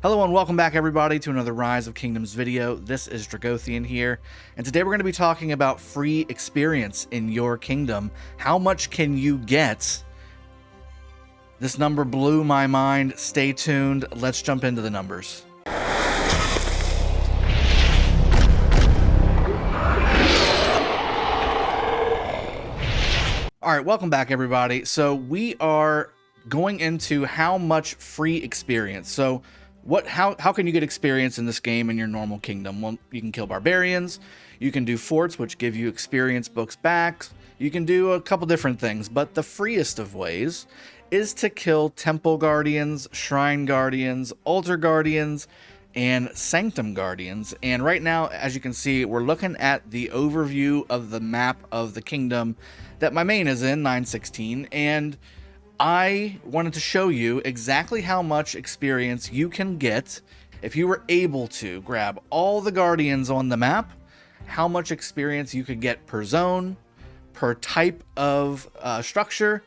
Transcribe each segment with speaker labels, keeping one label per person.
Speaker 1: Hello and welcome back everybody to another Rise of Kingdoms video. This is Dragothien here, and today we're going to be talking about free experience in your kingdom. How much can you get? This number blew my mind. Stay tuned. Let's jump into the numbers. Alright, welcome back everybody. So we are going into how much free experience. So how can you get experience in this game in your normal kingdom? Well, you can kill barbarians, you can do forts, which give you experience books back, you can do a couple different things, but the freest of ways is to kill temple guardians, shrine guardians, altar guardians, and sanctum guardians. And right now, as you can see, we're looking at the overview of the map of the kingdom that my main is in, 916, and I wanted to show you exactly how much experience you can get if you were able to grab all the guardians on the map, how much experience you could get per zone, per type of structure,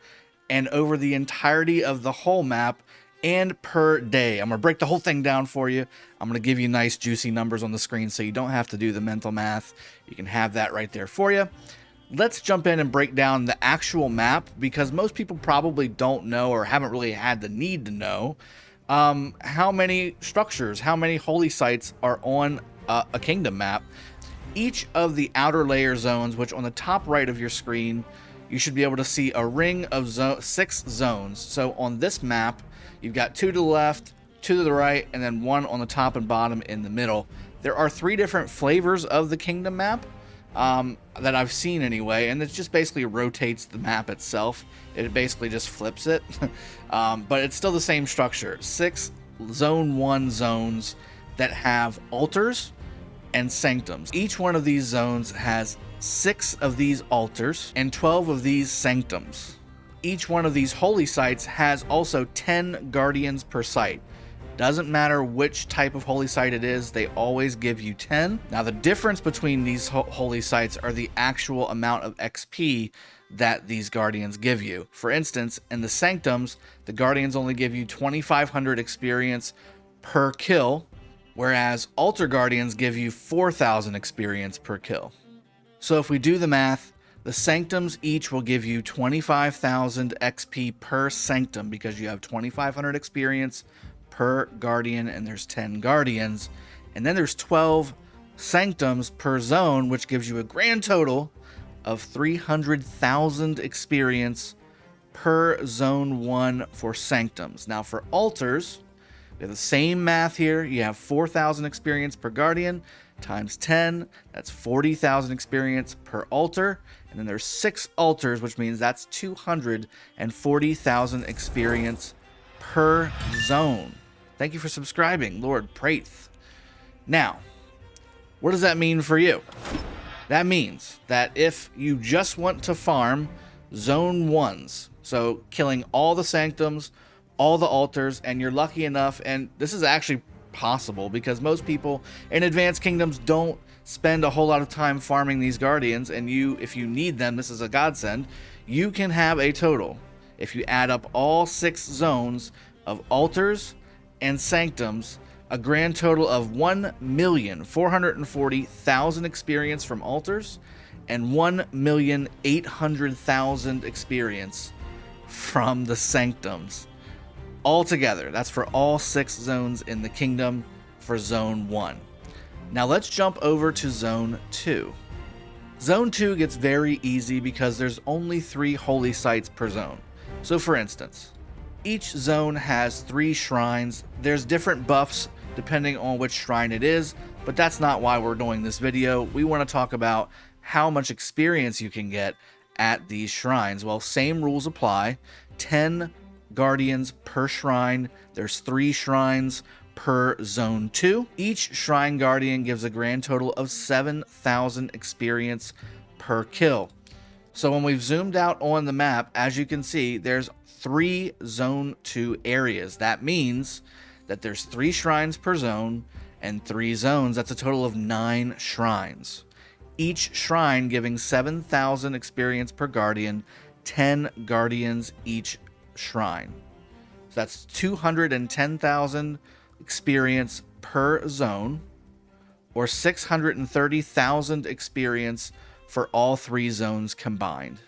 Speaker 1: and over the entirety of the whole map, and per day. I'm going to break the whole thing down for you. I'm going to give you nice juicy numbers on the screen so you don't have to do the mental math. You can have that right there for you. Let's jump in and break down the actual map, because most people probably don't know or haven't really had the need to know how many structures, how many holy sites are on a kingdom map. Each of the outer layer zones, which on the top right of your screen, you should be able to see a ring of 6 zones. So on this map, you've got 2 to the left, 2 to the right, and then 1 on the top and bottom in the middle. There are 3 different flavors of the kingdom map that I've seen anyway, and it just basically rotates the map itself. It basically just flips it, but it's still the same structure. 6 zone 1 zones that have altars and sanctums. Each one of these zones has 6 of these altars and 12 of these sanctums. Each one of these holy sites has also 10 guardians per site. Doesn't matter which type of holy site it is, they always give you 10. Now the difference between these holy sites are the actual amount of XP that these guardians give you. For instance, in the sanctums, the guardians only give you 2,500 experience per kill, whereas altar guardians give you 4,000 experience per kill. So if we do the math, the sanctums each will give you 25,000 XP per sanctum, because you have 2,500 experience per guardian, and there's 10 guardians, and then there's 12 sanctums per zone, which gives you a grand total of 300,000 experience per zone 1 for sanctums. Now for altars, we have the same math here. You have 4,000 experience per guardian times 10, that's 40,000 experience per altar, and then there's 6 altars, which means that's 240,000 experience per zone. Thank you for subscribing, Lord Praith. Now, what does that mean for you? That means that if you just want to farm zone 1s, so killing all the sanctums, all the altars, and you're lucky enough, and this is actually possible because most people in advanced kingdoms don't spend a whole lot of time farming these guardians, and if you need them, this is a godsend. You can have a total, if you add up all 6 zones of altars and sanctums, a grand total of 1,440,000 experience from altars and 1,800,000 experience from the sanctums. Altogether, that's for all 6 zones in the kingdom for zone 1. Now let's jump over to zone 2. Zone 2 gets very easy because there's only 3 holy sites per zone. So for instance, each zone has 3 shrines. There's different buffs depending on which shrine it is, but that's not why we're doing this video. We want to talk about how much experience you can get at these shrines. Well, same rules apply. 10 guardians per shrine. There's 3 shrines per zone 2. Each shrine guardian gives a grand total of 7,000 experience per kill. So when we've zoomed out on the map, as you can see, there's 3 zone 2 areas. That means that there's 3 shrines per zone and 3 zones. That's a total of 9 shrines. Each shrine giving 7,000 experience per guardian, 10 guardians each shrine. So that's 210,000 experience per zone, or 630,000 experience for all 3 zones combined.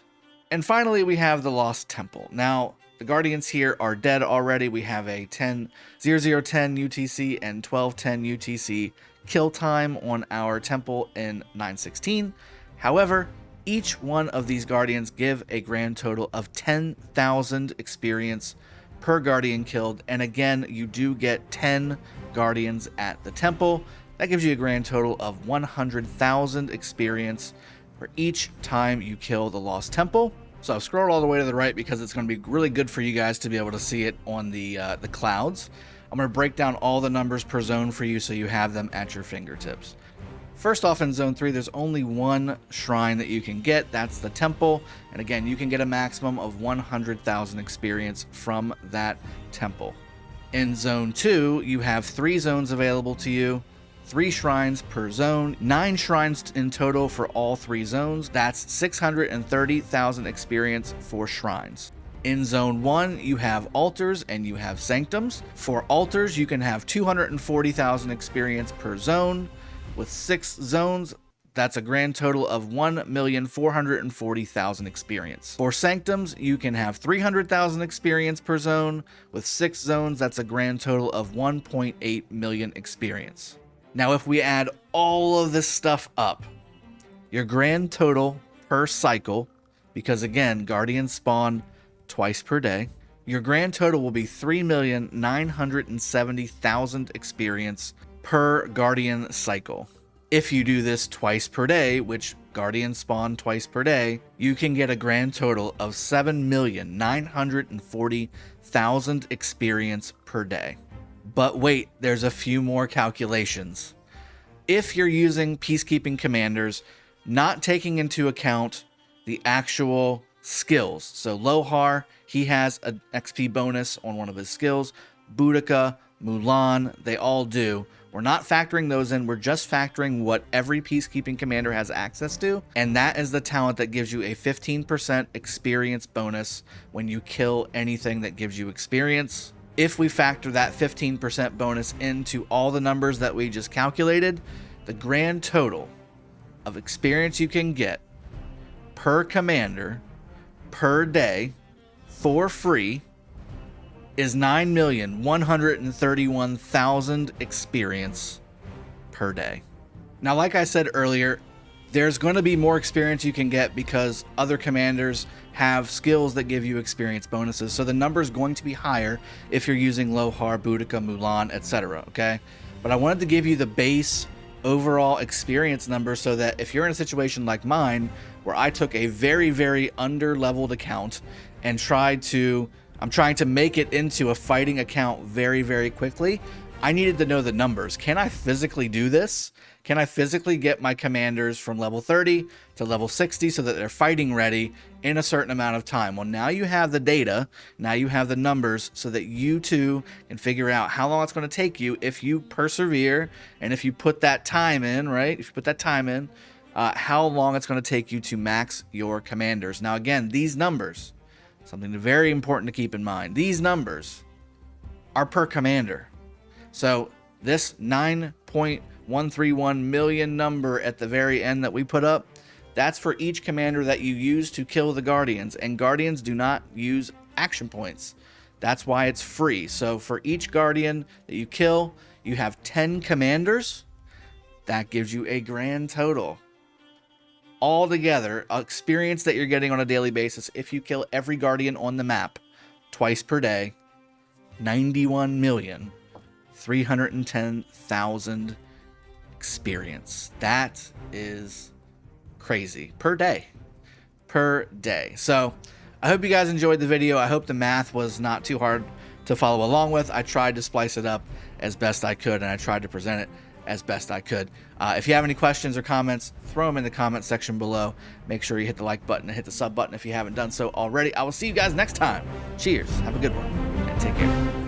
Speaker 1: And finally, we have the Lost Temple. Now, the Guardians here are dead already. We have a 0010 UTC and 1210 UTC kill time on our temple in 916. However, each one of these Guardians give a grand total of 10,000 experience per Guardian killed. And again, you do get 10 Guardians at the temple. That gives you a grand total of 100,000 experience for each time you kill the Lost Temple. So I've scrolled all the way to the right because it's going to be really good for you guys to be able to see it on the clouds. I'm going to break down all the numbers per zone for you so you have them at your fingertips. First off, in Zone 3, there's only one shrine that you can get. That's the temple. And again, you can get a maximum of 100,000 experience from that temple. In Zone 2, you have 3 zones available to you. 3 shrines per zone, 9 shrines in total for all 3 zones. That's 630,000 experience for shrines. In Zone 1, you have altars and you have sanctums. For altars, you can have 240,000 experience per zone. With 6 zones, that's a grand total of 1,440,000 experience. For sanctums, you can have 300,000 experience per zone. With 6 zones, that's a grand total of 1.8 million experience. Now, if we add all of this stuff up, your grand total per cycle, because again, Guardians spawn twice per day, your grand total will be 3,970,000 experience per Guardian cycle. If you do this twice per day, which Guardians spawn twice per day, you can get a grand total of 7,940,000 experience per day. But wait, there's a few more calculations. If you're using peacekeeping commanders, not taking into account the actual skills. So Lohar, he has an XP bonus on one of his skills. Boudica, Mulan, they all do. We're not factoring those in. We're just factoring what every peacekeeping commander has access to. And that is the talent that gives you a 15% experience bonus when you kill anything that gives you experience. If we factor that 15% bonus into all the numbers that we just calculated, the grand total of experience you can get per commander per day for free is 9,131,000 experience per day. Now, like I said earlier, there's going to be more experience you can get because other commanders have skills that give you experience bonuses. So the number is going to be higher if you're using Lohar, Boudica, Mulan, etc. Okay, but I wanted to give you the base overall experience number so that if you're in a situation like mine where I took a very, very under-leveled account and I'm trying to make it into a fighting account very, very quickly, I needed to know the numbers. Can I physically do this? Can I physically get my commanders from level 30 to level 60 so that they're fighting ready in a certain amount of time? Well, now you have the data, now you have the numbers so that you too can figure out how long it's going to take you if you persevere and if you put that time in, right? If you put that time in, how long it's going to take you to max your commanders. Now, again, these numbers, something very important to keep in mind, these numbers are per commander. So this 9.131 million number at the very end that we put up, that's for each commander that you use to kill the Guardians. And Guardians do not use action points. That's why it's free. So for each Guardian that you kill, you have 10 commanders. That gives you a grand total. Altogether, experience that you're getting on a daily basis if you kill every Guardian on the map twice per day, 91,310,000 experience. That is crazy. Per day. So I hope you guys enjoyed the video. I hope the math was not too hard to follow along with. I tried to splice it up as best I could, and I tried to present it as best I could. If you have any questions or comments, throw them in the comment section below. Make sure you hit the like button and hit the sub button if you haven't done so already. I will see you guys next time. Cheers. Have a good one, and take care.